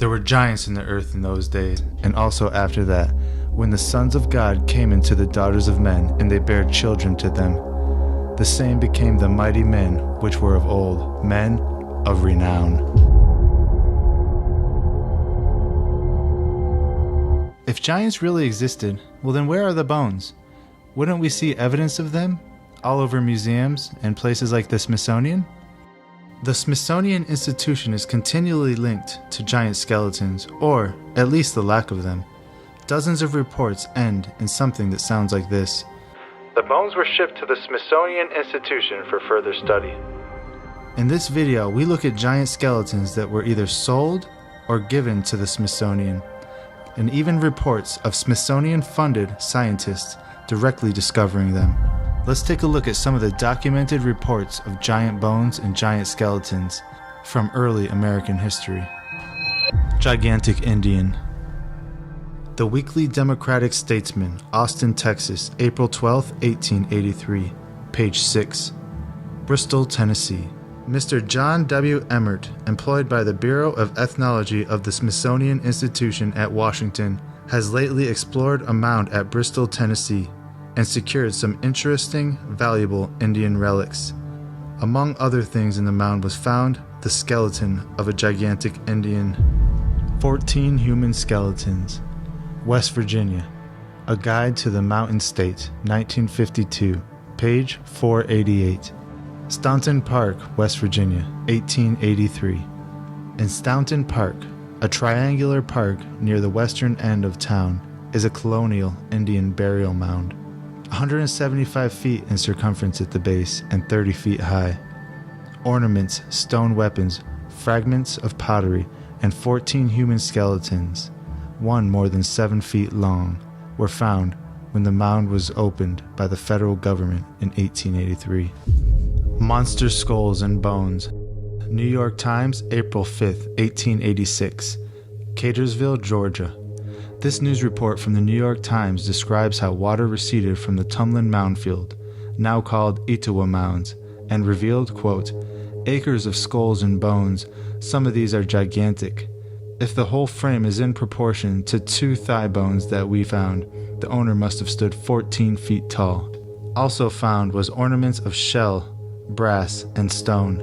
There were giants in the earth in those days, and also after that, when the sons of God came into the daughters of men, and they bare children to them. The same became the mighty men which were of old, men of renown. If giants really existed, well then where are the bones? Wouldn't we see evidence of them all over museums and places like the Smithsonian? The Smithsonian Institution is continually linked to giant skeletons, or at least the lack of them. Dozens of reports end in something that sounds like this. The bones were shipped to the Smithsonian Institution for further study. In this video, we look at giant skeletons that were either sold or given to the Smithsonian, and even reports of Smithsonian-funded scientists directly discovering them. Let's take a look at some of the documented reports of giant bones and giant skeletons from early American history. Gigantic Indian. The Weekly Democratic Statesman, Austin, Texas, April 12, 1883, page 6. Bristol, Tennessee. Mr. John W. Emmert, employed by the Bureau of Ethnology of the Smithsonian Institution at Washington, has lately explored a mound at Bristol, Tennessee, and secured some interesting, valuable Indian relics. Among other things in the mound was found the skeleton of a gigantic Indian. 14 human skeletons. West Virginia. A Guide to the Mountain State, 1952, page 488. Staunton Park, West Virginia, 1883. In Staunton Park, a triangular park near the western end of town, is a colonial Indian burial mound. 175 feet in circumference at the base and 30 feet high. Ornaments, stone weapons, fragments of pottery, and 14 human skeletons, one more than 7 feet long, were found when the mound was opened by the federal government in 1883. Monster Skulls and Bones. New York Times, April 5, 1886. Catersville, Georgia. This news report from the New York Times describes how water receded from the Tumlin Mound Field, now called Etowah Mounds, and revealed, quote, acres of skulls and bones. Some of these are gigantic. If the whole frame is in proportion to 2 thigh bones that we found, the owner must have stood 14 feet tall. Also found was ornaments of shell, brass, and stone.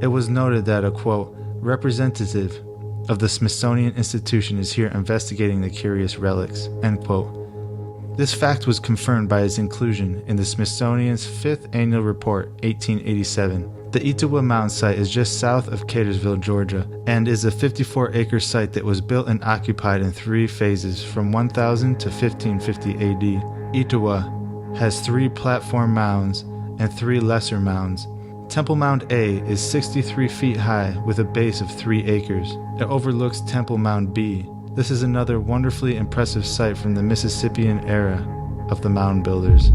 It was noted that a, quote, representative of the Smithsonian Institution is here investigating the curious relics, end quote. This fact was confirmed by its inclusion in the Smithsonian's 5th Annual Report, 1887. The Etowah Mound site is just south of Catersville, Georgia, and is a 54-acre site that was built and occupied in 3 phases from 1000 to 1550 AD. Etowah has 3 platform mounds and 3 lesser mounds. Temple Mound A is 63 feet high with a base of 3 acres. It overlooks Temple Mound B. This is another wonderfully impressive site from the Mississippian era of the mound builders.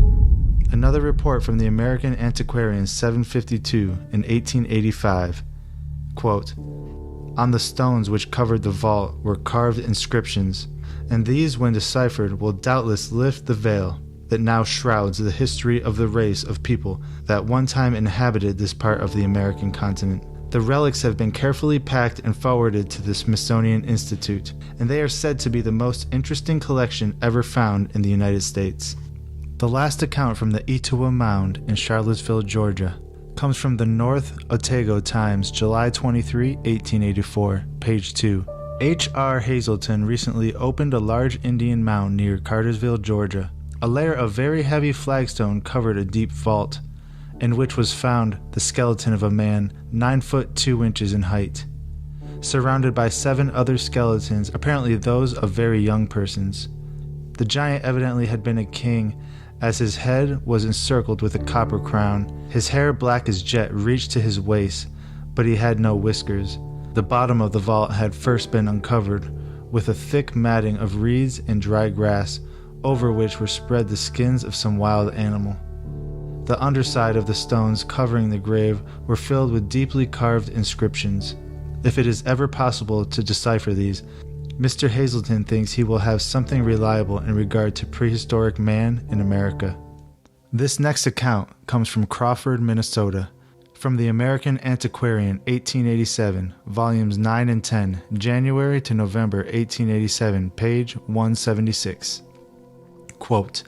Another report from the American Antiquarian 752 in 1885, quote, on the stones which covered the vault were carved inscriptions, and these when deciphered will doubtless lift the veil that now shrouds the history of the race of people that one time inhabited this part of the American continent. The relics have been carefully packed and forwarded to the Smithsonian Institute, and they are said to be the most interesting collection ever found in the United States. The last account from the Etowah Mound in Charlottesville, Georgia, comes from the North Otago Times, July 23, 1884, page 2. H.R. Hazelton recently opened a large Indian mound near Cartersville, Georgia. A layer of very heavy flagstone covered a deep vault, in which was found the skeleton of a man 9 foot 2 inches in height, surrounded by 7 other skeletons, apparently those of very young persons. The giant evidently had been a king, as his head was encircled with a copper crown. His hair, black as jet, reached to his waist, but he had no whiskers. The bottom of the vault had first been uncovered, with a thick matting of reeds and dry grass, over which were spread the skins of some wild animal. The underside of the stones covering the grave were filled with deeply carved inscriptions. If it is ever possible to decipher these, Mr. Hazelton thinks he will have something reliable in regard to prehistoric man in America. This next account comes from Crawford, Minnesota, From the American Antiquarian, 1887, volumes 9 and 10, January to November 1887, page 176. Quote,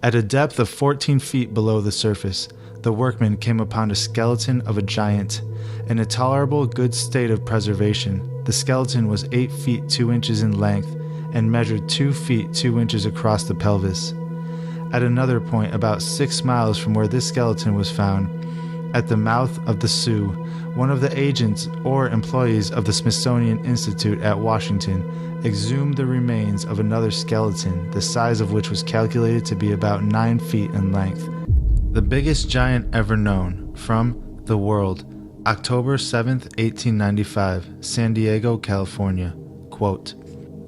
at a depth of 14 feet below the surface, the workmen came upon a skeleton of a giant. In a tolerable good state of preservation, the skeleton was 8 feet 2 inches in length and measured 2 feet 2 inches across the pelvis. At another point, about 6 miles from where this skeleton was found, at the mouth of the Sioux, one of the agents or employees of the Smithsonian Institute at Washington exhumed the remains of another skeleton, the size of which was calculated to be about 9 feet in length. The biggest giant ever known, from The World, October 7, 1895, San Diego, California. Quote,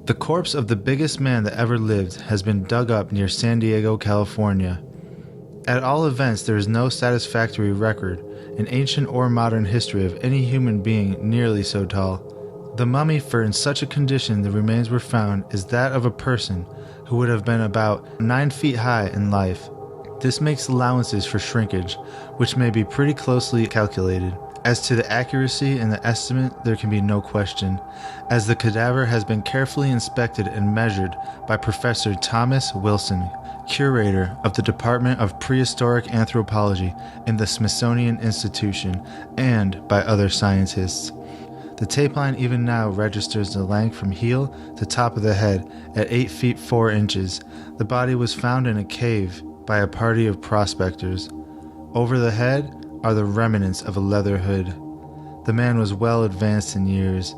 the corpse of the biggest man that ever lived has been dug up near San Diego, California. At all events, there is no satisfactory record in ancient or modern history of any human being nearly so tall. The mummy for in such a condition the remains were found is that of a person who would have been about 9 feet high in life. This makes allowances for shrinkage, which may be pretty closely calculated. As to the accuracy in the estimate, there can be no question, as the cadaver has been carefully inspected and measured by Professor Thomas Wilson, curator of the Department of Prehistoric Anthropology in the Smithsonian Institution, and by other scientists. The tape line even now registers the length from heel to top of the head at 8 feet 4 inches. The body was found in a cave by a party of prospectors. Over the head are the remnants of a leather hood. The man was well advanced in years.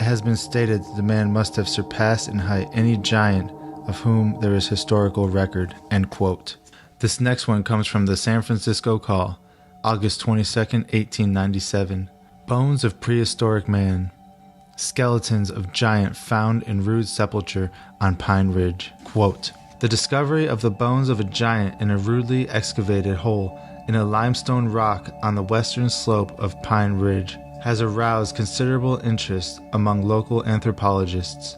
It has been stated that the man must have surpassed in height any giant of whom there is historical record. End quote. This next one comes from the San Francisco Call, August 22, 1897. Bones of prehistoric man. Skeletons of giant found in rude sepulture on Pine Ridge. Quote, the discovery of the bones of a giant in a rudely excavated hole in a limestone rock on the western slope of Pine Ridge has aroused considerable interest among local anthropologists.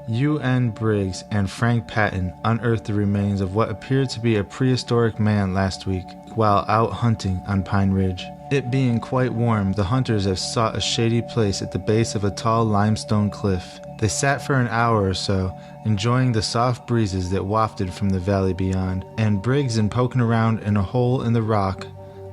U.N. Briggs and Frank Patton unearthed the remains of what appeared to be a prehistoric man last week while out hunting on Pine Ridge. It being quite warm, the hunters have sought a shady place at the base of a tall limestone cliff. They sat for an hour or so, enjoying the soft breezes that wafted from the valley beyond, and Briggs, in poking around in a hole in the rock,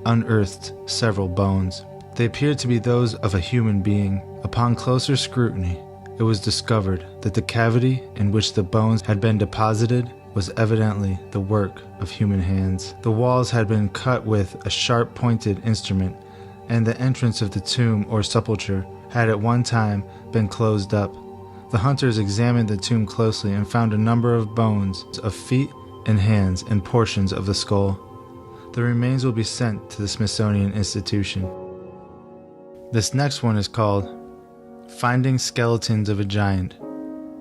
unearthed several bones. They appeared to be those of a human being. Upon closer scrutiny, it was discovered that the cavity in which the bones had been deposited was evidently the work of human hands. The walls had been cut with a sharp-pointed instrument, and the entrance of the tomb or sepulchre had at one time been closed up. The hunters examined the tomb closely and found a number of bones of feet and hands and portions of the skull. The remains will be sent to the Smithsonian Institution. This next one is called Finding Skeletons of a Giant.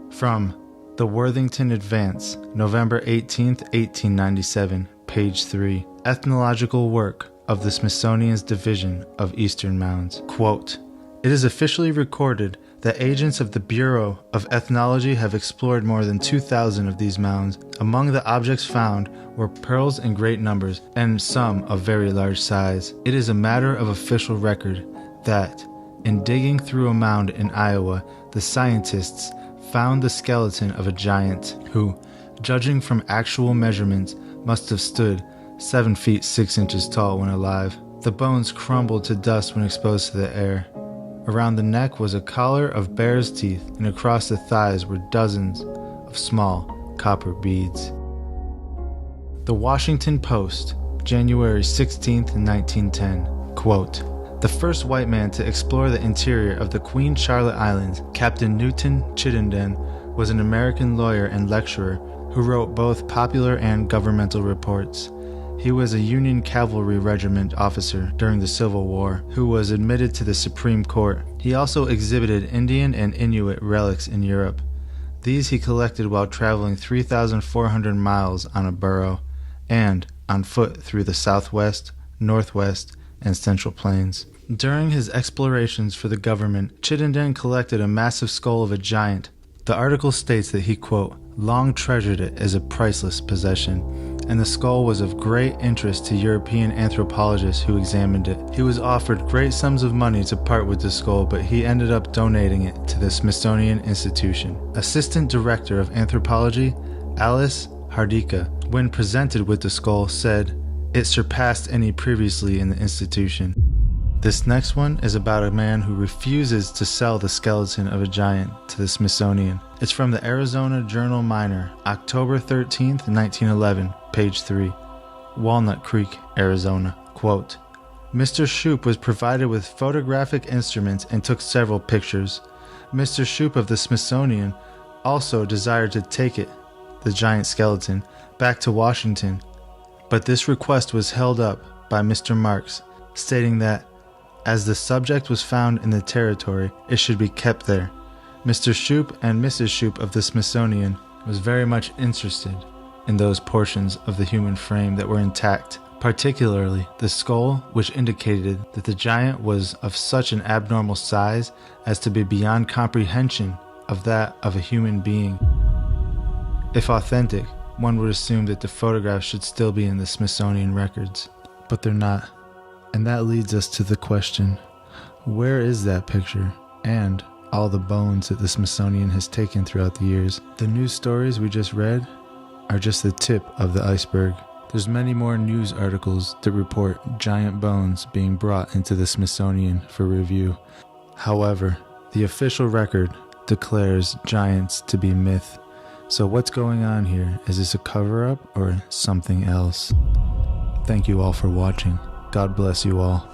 From The Worthington Advance, November 18, 1897, page 3. Ethnological work of the Smithsonian's Division of Eastern Mounds. Quote, it is officially recorded that agents of the Bureau of Ethnology have explored more than 2,000 of these mounds. Among the objects found were pearls in great numbers and some of very large size. It is a matter of official record that, in digging through a mound in Iowa, the scientists found the skeleton of a giant who, judging from actual measurements, must have stood 7 feet 6 inches tall when alive. The bones crumbled to dust when exposed to the air. Around the neck was a collar of bear's teeth, and across the thighs were dozens of small copper beads. The Washington Post, January 16, 1910. Quote, the first white man to explore the interior of the Queen Charlotte Islands, Captain Newton Chittenden, was an American lawyer and lecturer who wrote both popular and governmental reports. He was a Union Cavalry Regiment officer during the Civil War who was admitted to the Supreme Court. He also exhibited Indian and Inuit relics in Europe. These he collected while traveling 3,400 miles on a burro and on foot through the Southwest, Northwest, and Central Plains. During his explorations for the government, Chittenden collected a massive skull of a giant. The article states that he, quote, long treasured it as a priceless possession, and the skull was of great interest to European anthropologists who examined it. He was offered great sums of money to part with the skull, but he ended up donating it to the Smithsonian Institution. Assistant Director of Anthropology, Alice Hardika, when presented with the skull, said it surpassed any previously in the institution. This next one is about a man who refuses to sell the skeleton of a giant to the Smithsonian. It's from the Arizona Journal-Minor, October 13th, 1911, page 3. Walnut Creek, Arizona. Quote, Mr. Shoup was provided with photographic instruments and took several pictures. Mr. Shoup of the Smithsonian also desired to take it, the giant skeleton, back to Washington, but this request was held up by Mr. Marks, stating that as the subject was found in the territory, it should be kept there. Mr. Shoup and Mrs. Shoup of the Smithsonian was very much interested in those portions of the human frame that were intact, particularly the skull, which indicated that the giant was of such an abnormal size as to be beyond comprehension of that of a human being. If authentic, one would assume that the photographs should still be in the Smithsonian records, but they're not. And that leads us to the question, where is that picture and all the bones that the Smithsonian has taken throughout the years? The news stories we just read are just the tip of the iceberg. There's many more news articles that report giant bones being brought into the Smithsonian for review. However, the official record declares giants to be myth. So what's going on here? Is this a cover-up or something else? Thank you all for watching. God bless you all.